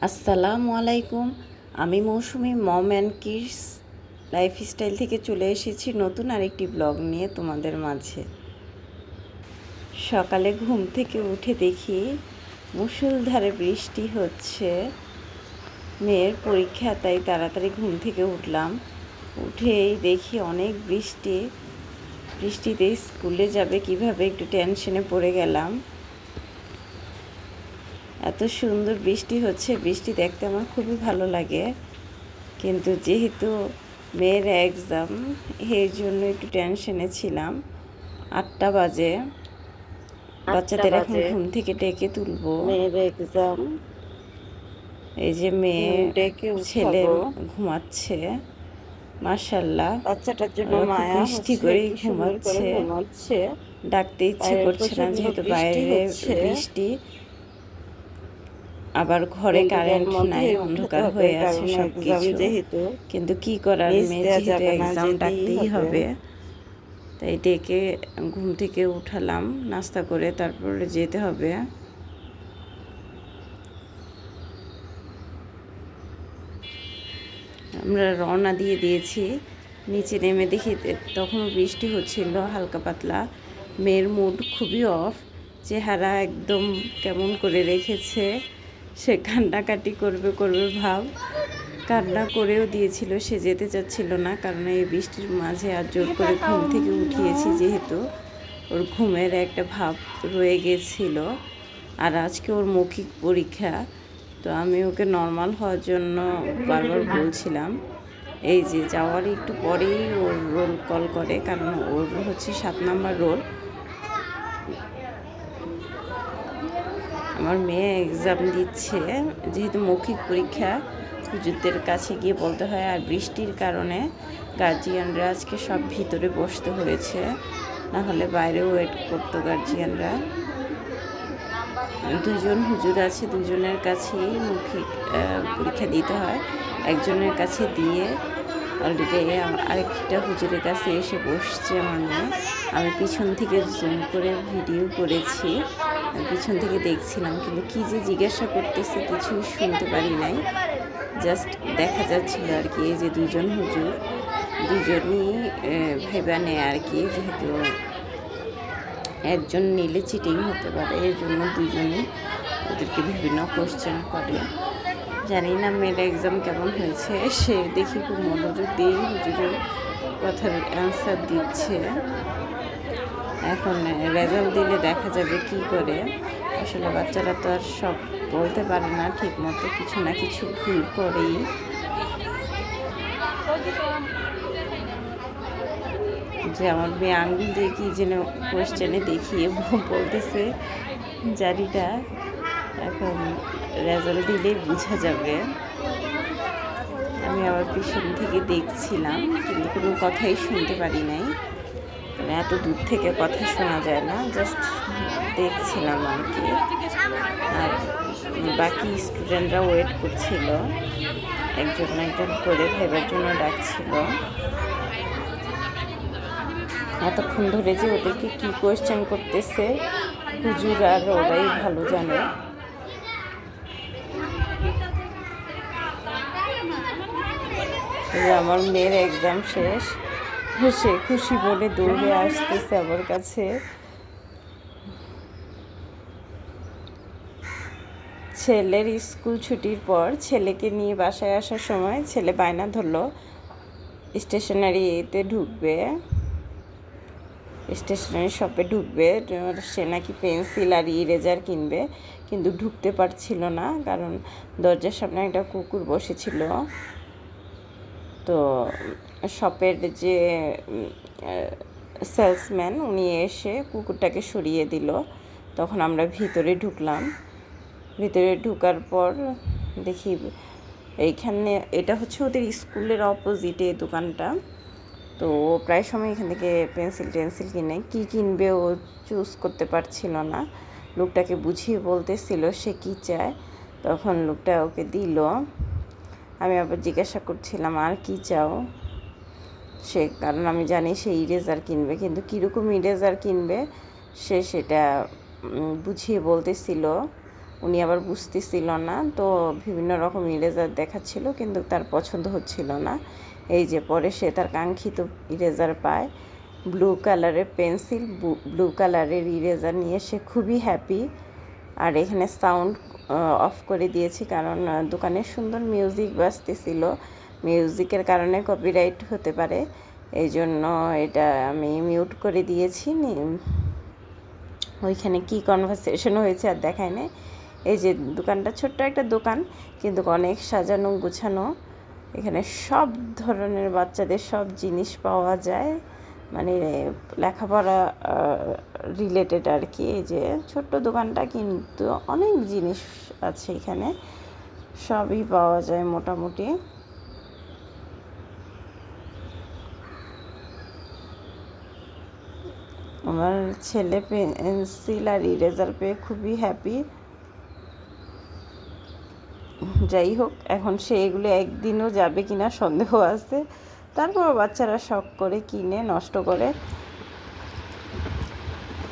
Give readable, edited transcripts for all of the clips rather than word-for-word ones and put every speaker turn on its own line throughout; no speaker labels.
আসসালামু আলাইকুম। আমি মৌসুমি মম অ্যান্ড কিডস লাইফস্টাইল থেকে চলে এসেছি নতুন আরেকটি ব্লগ নিয়ে তোমাদের মাঝে। সকালে ঘুম থেকে উঠে দেখি মুষলধারে বৃষ্টি হচ্ছে। মেয়ের পরীক্ষা, তাই তাড়াতাড়ি ঘুম থেকে উঠলাম। উঠেই দেখি অনেক বৃষ্টি। বৃষ্টিতে স্কুলে যাবে কিভাবে একটু টেনশনে পড়ে গেলাম। এত সুন্দর বৃষ্টি হচ্ছে, বৃষ্টি দেখতে আমার খুবই ভালো লাগে, কিন্তু যেহেতু মেয়ের এক্সাম এর জন্য একটু টেনশনে ছিলাম। 8টা বাজে, বাচ্চাদের এখন ঘুম থেকে ডেকে তুলবো।
মেয়ের এক্সাম,
এই যে মেয়ে
ডেকে
ছেলে
উঠাবো।
ঘুমাচ্ছে। মাশাআল্লাহ,
বাচ্চাটার জন্য
খুব
মায়া
মিষ্টি
হচ্ছে,
করেই
কি সুন্দর করে
ঘুমাচ্ছে।
ঘুমাচ্ছে।
ডাকতে ইচ্ছে
বাইরে
করছে না,
প্রচন্ড
যেহেতু
বৃষ্টি
বাইরে
হচ্ছে।
বৃষ্টি, আবার ঘরে
কিন্তু এর
কারেন্ট নাই,
মধ্যেই উঠাতে
অন্ধকার
হবে,
হয়ে আছে
কারণ
সব
এক্সাম
কিছু।
যেহেতু
কিন্তু কি করার,
মিস
মেয়ে
দেওয়া
যেহেতু
যাবে না,
এক্সাম
যেতেই
ডাকতেই
হবে।
হবে। তাই ডেকে ঘুম থেকে উঠালাম, নাস্তা করে তারপরে যেতে হবে। আমরা রওনা দিয়ে দিয়েছি। নিচে নেমে দেখি তখনও বৃষ্টি হচ্ছিল হালকা পাতলা। মেয়ের মুড খুবই অফ, চেহারা একদম কেমন করে রেখেছে। সে কান্নাকাটি করবে করবে ভাব। কান্না করেও দিয়েছিল, সে যেতে চাচ্ছিল না, কারণ এই বৃষ্টির মাঝে আর জোর করে ঘুম থেকে উঠিয়েছি যেহেতু ওর ঘুমের একটা ভাব রয়ে গেছিল। আর আজকে ওর মৌখিক পরীক্ষা, তো আমি ওকে নর্মাল হওয়ার জন্য বারবার বলছিলাম। এই যে যাওয়ার একটু পরেই ওর রোল কল করে, কারণ ওর হচ্ছে 7 নাম্বার রোল। আমার মেয়ে এক্সাম দিচ্ছে, যেহেতু মৌখিক পরীক্ষা, হুজুরদের কাছে গিয়ে বলতে হয়। আর বৃষ্টির কারণে গার্জিয়ানরা আজকে সব ভিতরে বসতে হয়েছে, না হলে বাইরে ওয়েট করতো গার্জিয়ানরা। 2জন হুজুর আছে, 2জনের কাছেই মৌখিক পরীক্ষা দিতে হয়। একজনের কাছে দিয়ে অলরেডি আরেকটা হুজুরের কাছে এসে বসছে আমার মেয়ে। আমি পিছন থেকে জুম করে ভিডিও করেছি, পিছন থেকে দেখছিলাম, কিন্তু কী যে জিজ্ঞাসা করতেছে কিছুই শুনতে পারি নাই। জাস্ট দেখা যাচ্ছিল আর কি। এই যে 2জন হুজুর, 2জনই ভাইবা নেয় আর কি, যেহেতু একজন নিলে চিটিং হতে পারে, এর জন্য 2জনই ওদেরকে বিভিন্ন কোশ্চেন করে। জানি না মেয়ের এক্সাম কেমন হয়েছে। সে দেখি খুব মনোযোগ দিয়ে হুজুরের কথার অ্যান্সার দিচ্ছে। এখন রেজাল্ট দিলে দেখা যাবে কি করে। আসলে বাচ্চারা তো আর সব বলতে পারে না ঠিক মতো, কিছু না কিছু ভুল করেই। যে আমার মেয়ে আঙ্গুল দিয়ে কি যেন কোয়েশ্চেনে দেখিয়ে বলতেছে, জানিটা এখন রেজাল্ট দিলেই বোঝা যাবে। আমি আবার পিছন থেকে দেখছিলাম, কিন্তু কোনো কথাই শুনতে পারি নাই, এত দূর থেকে কথা শোনা যায় না, জাস্ট দেখছিলাম আর কি। আর বাকি স্টুডেন্টরা ওয়েট করছিল, একজন একজন করে ভাইবার জন্য ডাকছিল। এতক্ষণ ধরে যে ওদেরকে কি কোয়েশ্চেন করতেছে হুজুর আর ওরাই ভালো জানে। আমার মেয়ের এক্সাম শেষ, সে খুশি বলে দৌড়ে আসতেছে আমার কাছে। ছেলের স্কুল ছুটির পর ছেলেকে নিয়ে বাসায় আসার সময় ছেলে বায়না ধরলো স্টেশনারিতে ঢুকবে, স্টেশনারি শপে ঢুকবে। সে নাকি পেন্সিল আর ইরেজার কিনবে, কিন্তু ঢুকতে পারছিল না, কারণ দরজার সামনে একটা কুকুর বসেছিল। তো শপের যে সেলসম্যান উনি এসে কুকুরটাকে সরিয়ে দিল। তখন আমরা ভিতরে ঢুকলাম। ভিতরে ঢোকার পর দেখি এইখানে, এটা হচ্ছে ওদের স্কুলের অপোজিটে দোকানটা। তো ও প্রায় সময় এখান থেকে পেন্সিল টেন্সিল কিনে, কী কিনবে ও চুজ করতে পারছিল না। লোকটাকে বুঝিয়ে বলতেছিল সে কী চায়, তখন লোকটা ওকে দিল। আমি আবার জিজ্ঞাসা করছিলাম আর কি চাও, সে কারণ আমি জানি সে ইরেজার কিনবে, কিন্তু কীরকম ইরেজার কিনবে সে সেটা বুঝিয়ে বলতেছিল। উনি আবার বুঝতেছিল না, তো বিভিন্ন রকম ইরেজার দেখাচ্ছিল কিন্তু তার পছন্দ হচ্ছিল না। এই যে পরে সে তার কাঙ্ক্ষিত ইরেজার পায়, ব্লু কালারের পেন্সিল, ব্লু কালারের ইরেজার নিয়ে সে খুবই হ্যাপি। আর এখানে সাউন্ড অফ করে দিয়েছি কারণ দোকানে সুন্দর মিউজিক বাজতেছিল, মিউজিকের কারণে কপিরাইট হতে পারে, এই জন্য এটা আমি মিউট করে দিয়েছি। ওইখানে কি কনভারসেশন হয়েছে আর দেখায় না। এই যে দোকানটা ছোট্ট একটা দোকান কিন্তু অনেক সাজানো গুছানো, এখানে সব ধরনের বাচ্চাদের সব জিনিস পাওয়া যায়, মানে লেখাপড়া রিলেটেড আর কি। এই যে ছোট্ট দোকানটা কিন্তু অনেক জিনিস আছে এখানে, সবই পাওয়া যায় মোটামুটি। আমার ছেলে পেন্সিল আর ইরেজার পেয়ে খুবই হ্যাপি। যাই হোক, এখন সে এগুলো একদিনও যাবে কিনা সন্দেহ আছে, তারপর বাচ্চারা শখ করে কিনে নষ্ট করে,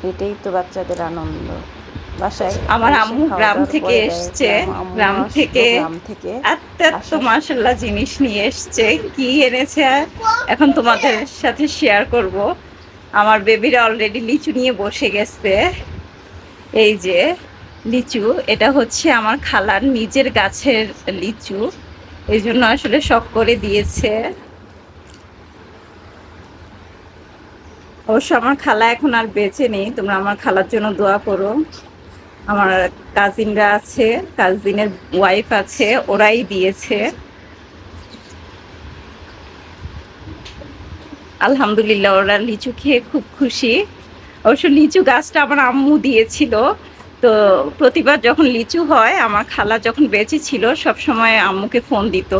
এটাই তো বাচ্চাদের আনন্দ। বাসায়
আমার আম্মু গ্রাম থেকে এসছে, গ্রাম থেকে এত মাশাআল্লাহ জিনিস নিয়ে এসছে। কি এনেছে এখন তোমাদের সাথে শেয়ার করব। আমার বেবিরা অলরেডি লিচু নিয়ে বসে গেছে। এই যে লিচু, এটা হচ্ছে আমার খালার নিজের গাছের লিচু, এই জন্য আসলে শখ করে দিয়েছে। অবশ্য আমার খালা এখন আর বেঁচে নেই, তোমরা আমার খালার জন্য দোয়া করো। আমার কাজিনরা আছে, কাজিনের ওয়াইফ আছে, ওরাই দিয়েছে। আলহামদুলিল্লাহ, ওরা লিচু খেয়ে খুব খুশি। অবশ্য লিচু গাছটা আমার আম্মু দিয়েছিল, তো প্রতিবার যখন লিচু হয়, আমার খালা যখন বেঁচে ছিল সবসময় আম্মুকে ফোন দিত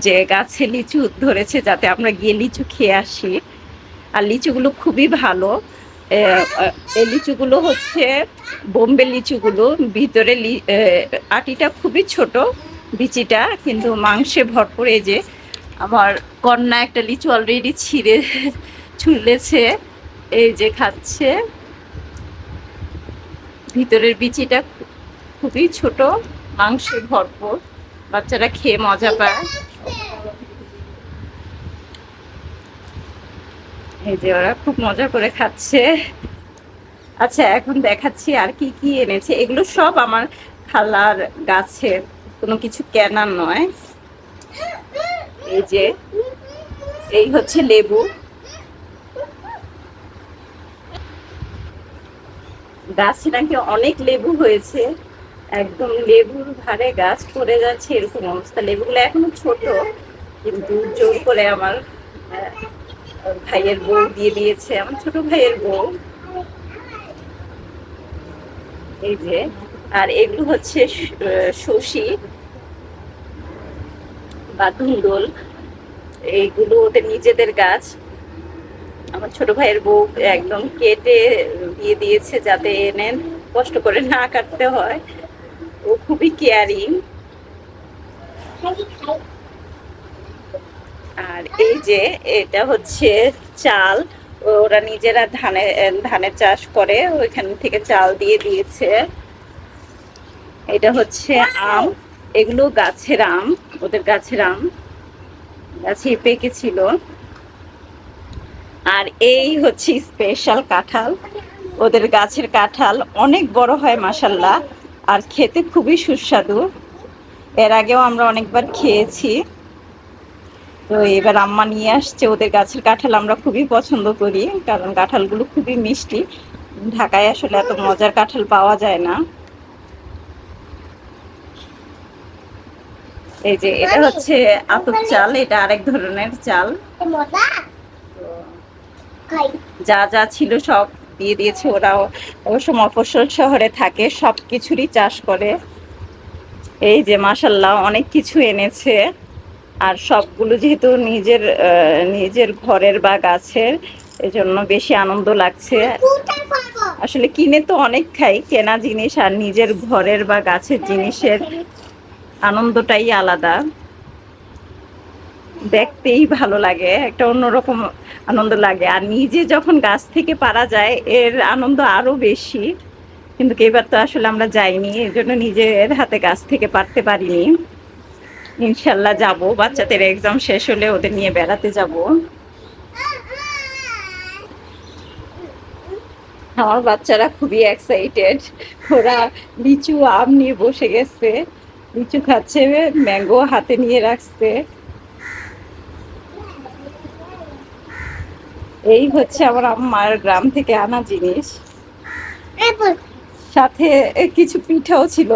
যে গাছে লিচু ধরেছে, যাতে আমরা গিয়ে লিচু খেয়ে আসি। আর লিচুগুলো খুবই ভালো। এই লিচুগুলো হচ্ছে বোম্বে লিচুগুলো, ভিতরে আটিটা খুবই ছোট, বিচিটা কিন্তু মাংসে ভরপুর। এই যে আমার কন্যা একটা লিচু অলরেডি ছুলেছে, এই যে খাচ্ছে। ভিতরের বিচিটা খুবই ছোট, মাংসে ভরপুর, বাচ্চারা খেয়ে মজা পায়। এই যে ওরা খুব মজা করে খাচ্ছে। আচ্ছা, এখন দেখাচ্ছি আর কি কি এনেছে। এগুলো সব আমার খালার গাছের, কোনো কিছু কেনার নয়। এই যে এই হচ্ছে লেবু, গাছে নাকি অনেক লেবু হয়েছে, একদম লেবুর ভারে গাছ পড়ে যাচ্ছে এরকম অবস্থা। লেবুগুলো এখনো ছোট, কিন্তু জোর করে আমার ভাইয়ের বউ দিয়ে দিয়েছে, আমার ছোট ভাইয়ের বউ। এই যে, আর এগুলো হচ্ছে শসি বা ধুন্দল, এইগুলো ওদের নিজেদের গাছ। আমার ছোট ভাইয়ের বউ একদম কেটে দিয়ে দিয়েছে যাতে এনে কষ্ট করে না কাটতে হয়, ও খুবই কেয়ারিং। আর এই যে এটা হচ্ছে চাল, ওরা নিজেরা ধানের চাষ করে, ওইখান থেকে চাল দিয়ে দিয়েছে। এটা হচ্ছে আম, এগুলো গাছের আম, ওদের গাছের আম, গাছে পেকেছিল। আর এই হচ্ছে স্পেশাল কাঁঠাল, ওদের গাছের কাঁঠাল অনেক বড় হয় মাশাল্লাহ, আর খেতে খুবই সুস্বাদু। এর আগেও আমরা অনেকবার খেয়েছি। তো এবার আম্মা নিয়ে আসছে ওদের গাছের কাঁঠাল, আমরা খুবই পছন্দ করি কারণ কাঁঠালগুলো খুবই মিষ্টি। ঢাকায় আসলে এত মজার কাঁঠাল পাওয়া যায় না। এই যে এটা হচ্ছে আতপ চাল, এটা আরেক ধরনের চাল। যা যা ছিল সব দিয়ে দিয়েছে। ওরাও অবশ্য মফস্বল শহরে থাকে, সব কিছুরই চাষ করে। এই যে মাশাল্লাহ অনেক কিছু এনেছে, আর সবগুলো যেহেতু নিজের ঘরের বা গাছের, এজন্য বেশি আনন্দ লাগছে। আসলে কিনে তো অনেক খাই, কেনা জিনিস আর নিজের ঘরের বা গাছের জিনিসের আনন্দটাই আলাদা, দেখতেই ভালো লাগে, একটা অন্যরকম আনন্দ লাগে। আর নিজে যখন গাছ থেকে পারা যায় এর আনন্দ আরো বেশি। কিন্তু এবার তো আসলে আমরা যাইনি, এর জন্য নিজের হাতে গাছ থেকে পারতে পারিনি। ইনশাল্লাহ যাব, বাচ্চাদের এক্সাম শেষ হলে ওদের নিয়ে বেড়াতে যাব। আমার বাচ্চারা খুবই এক্সাইটেড, ওরা লিচু আম নিয়ে বসে গেছে, লিচু খাচ্ছে, ম্যাঙ্গো হাতে নিয়ে রাখছে। এই হচ্ছে আমার আম্মার গ্রাম থেকে আনা জিনিস, সাথে কিছু পিঠাও ছিল।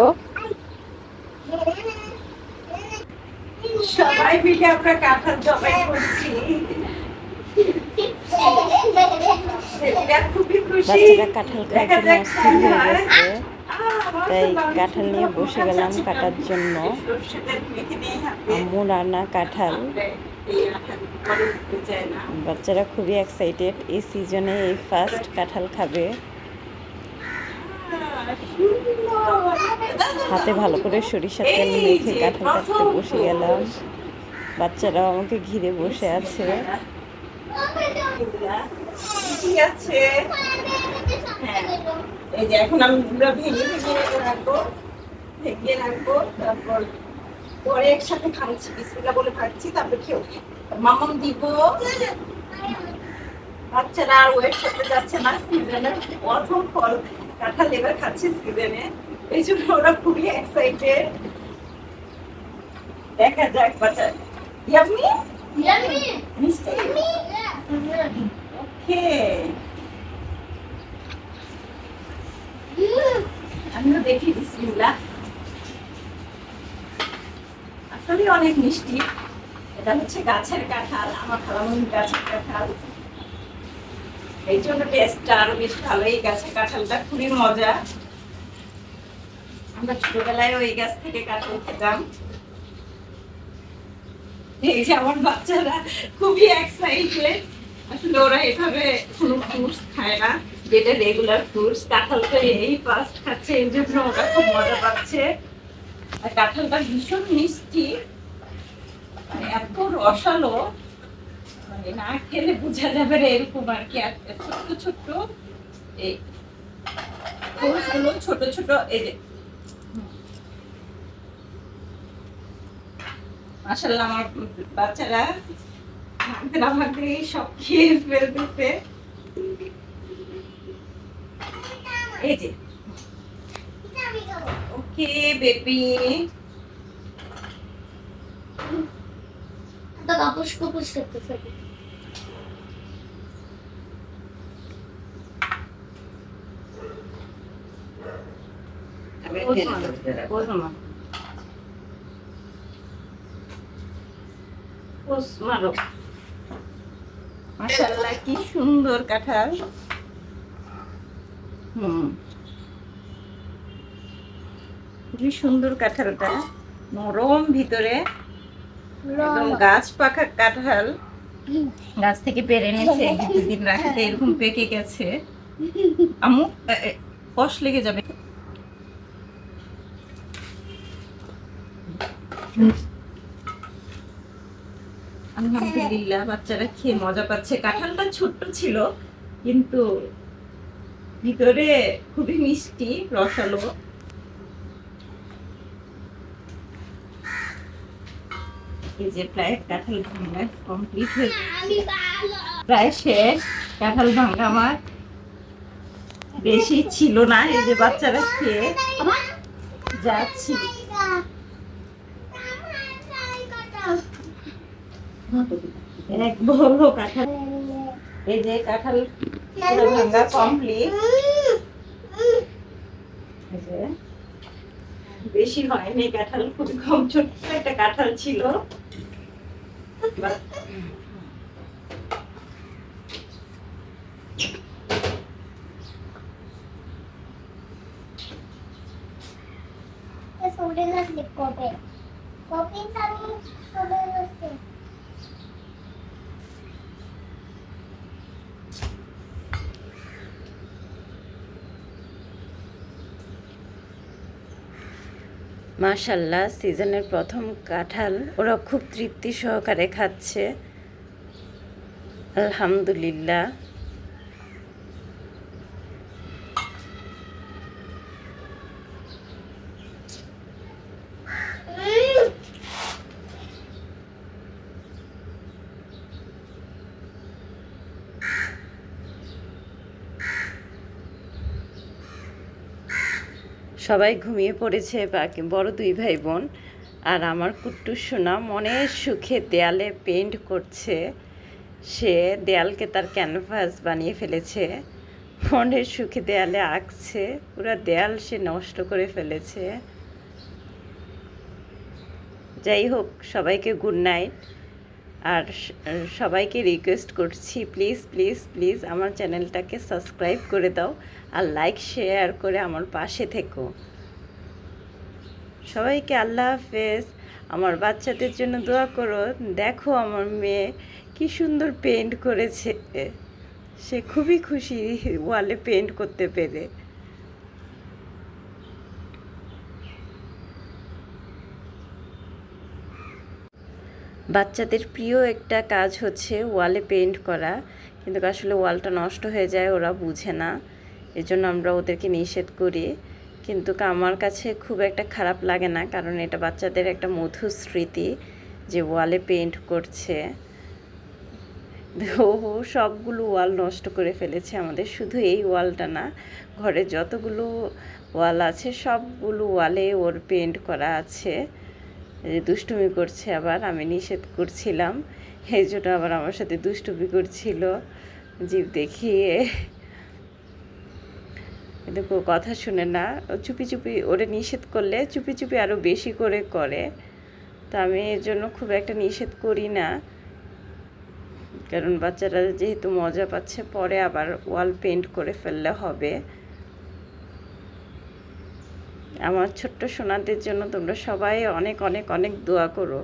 সবাই মিলে আমরা কাঁঠাল জবাই করছি, খুবই খুশি।
বাচ্চারা কাঁঠাল খাওয়ার জন্য অস্থির হয়ে গেছে, তাই কাঁঠাল নিয়ে বসে গেলাম কাটার জন্য। আম্মু রান্না কাঁঠাল, বাচ্চারা খুবই এক্সাইটেড, এই সিজনে এই ফার্স্ট কাঁঠাল খাবে। হাতে ভালো করে সরিষার তেল মেখে কাঁঠাল কাটতে বসে গেলাম, বাচ্চারাও আমাকে ঘিরে বসে আছে।
এই যে এখন আমি পুরো ভেঙে রাখবো, তারপর পরে একসাথে খাচ্ছি, বিসমিল্লাহ বলে খাচ্ছি, তারপর খেয়েও মামাম দিব। বাচ্চারা আর ওয়েট করতে যাচ্ছে না, সিজনের প্রথম ফল কাঁঠাল এবার খাচ্ছে সিজনে, এই জন্য ওরা খুবই এক্সাইটেড। দেখা যাক বাচ্চা। ইয়ামি মিষ্টি, ওকে, আমিও দেখি বিসমিল্লাহ। আসলে অনেক মিষ্টি, এটা হচ্ছে গাছের কাঁঠাল, আমার খালামণির গাছের কাঁঠাল, এই জন্য টেস্টটা আরো বেশ ভালো। এই গাছের কাঁঠালটা খুবই মজা, আমরা ছোটবেলায় ওই গাছ থেকে কাঁঠাল খেতাম। এই যে আমার বাচ্চারা খুবই এক্সাইটেড, আসলে ওরা এভাবে কোনো ফ্রুটস খায় না, যেটা রেগুলার ফ্রুটস, কাঁঠালটা এই ফার্স্ট খাচ্ছে, এই জন্য ওরা খুব মজা পাচ্ছে। আর কাঁঠালটা ভীষণ মিষ্টি, এত রসালো, মানে না খেলে বোঝা যাবে না এরকম আর কি। ছোট্ট ছোট্ট এই ফ্রুটসগুলো ছোট ছোট, এই যে মাশাআল্লাহ আমার বাচ্চারা ভাগতে সব খেয়ে ফেলতেছে। এই যে ওকে বেবি,
তো কাপুস কুপুস করতেছে।
মাশাআল্লাহ কি সুন্দর কাঁঠাল। খুবই সুন্দর কাঁঠালটা, নরম ভিতরে, একদম গাছ পাকা কাঁঠাল, গাছ থেকে পেরে এনেছে, দুদিন রাখতে এরকম পেকে গেছে। আম্মু কষ লেগে যাবে। আলহামদুলিল্লাহ বাচ্চারা খেয়ে মজা পাচ্ছে। কাঁঠালটা ছোট্ট ছিল কিন্তু ভিতরে খুবই মিষ্টি, রসালো। এই যে প্রায় কাঁঠাল ভাঙা কমপ্লিট হয়ে প্রায় শেষ। কাঁঠাল ভাঙা আমার বেশি ছিল না, এই যে বাচ্চারা খেয়ে যাচ্ছি। এক বড় কাঁঠাল, এই যে কাঁঠাল ভাঙা কমপ্লিট, বেশি হয়নি কাঁঠাল, খুব কম, ছোট্ট একটা কাঁঠাল ছিল।
মাশাআল্লাহ সিজনের প্রথম কাঁঠাল ওরা খুব তৃপ্তি সহকারে খাচ্ছে, আলহামদুলিল্লাহ। সবাই ঘুমিয়ে পড়েছে, বাকি বড় দুই ভাই বোন। আর আমার কুট্টু সোনা মনের সুখে দেয়ালে পেইন্ট করছে। সে দেয়ালকে তার ক্যানভাস বানিয়ে ফেলেছে, মনের সুখে দেয়ালে আঁকছে, পুরো দেয়াল সে নষ্ট করে ফেলেছে। যাই হোক, সবাইকে গুড নাইট। আর সবাইকে রিকোয়েস্ট করছি, প্লিজ প্লিজ প্লিজ আমার চ্যানেলটাকে সাবস্ক্রাইব করে দাও আর লাইক শেয়ার করে আমার পাশে থেকো। সবাইকে আল্লাহ হাফেজ। আমার বাচ্চাদের জন্য দোয়া করো। দেখো আমার মেয়ে কি সুন্দর পেইন্ট করেছে, সে খুবই খুশি ওয়ালে পেইন্ট করতে পেরে। বাচ্চাদের প্রিয় একটা কাজ হচ্ছে ওয়ালে পেইন্ট করা, কিন্তু আসলে ওয়ালটা নষ্ট হয়ে যায়, ওরা বুঝে না, এজন্য আমরা ওদেরকে নিষেধ করি। কিন্তু আমার কাছে খুব একটা খারাপ লাগে না, কারণ এটা বাচ্চাদের একটা মধুর স্মৃতি যে ওয়ালে পেইন্ট করছে। ও সবগুলো ওয়াল নষ্ট করে ফেলেছে আমাদের, শুধু এই ওয়ালটা না, ঘরে যতগুলো ওয়াল আছে সবগুলো ওয়ালে ওর পেইন্ট করা আছে। দুষ্টুমি করছে, আবার আমি নিষেধ করছিলাম, এই জন্য আবার আমার সাথে দুষ্টুমি করছিল জীব দেখিয়ে। কিন্তু কথা শুনে না, চুপি চুপি ওরে নিষেধ করলে চুপি চুপি আরও বেশি করে করে। তা আমি এর জন্য খুব একটা নিষেধ করি না, কারণ বাচ্চারা যেহেতু মজা পাচ্ছে, পরে আবার ওয়াল পেইন্ট করে ফেললে হবে। আমার ছোট্ট সোনাদের জন্য তোমরা সবাই অনেক অনেক অনেক দোয়া করো।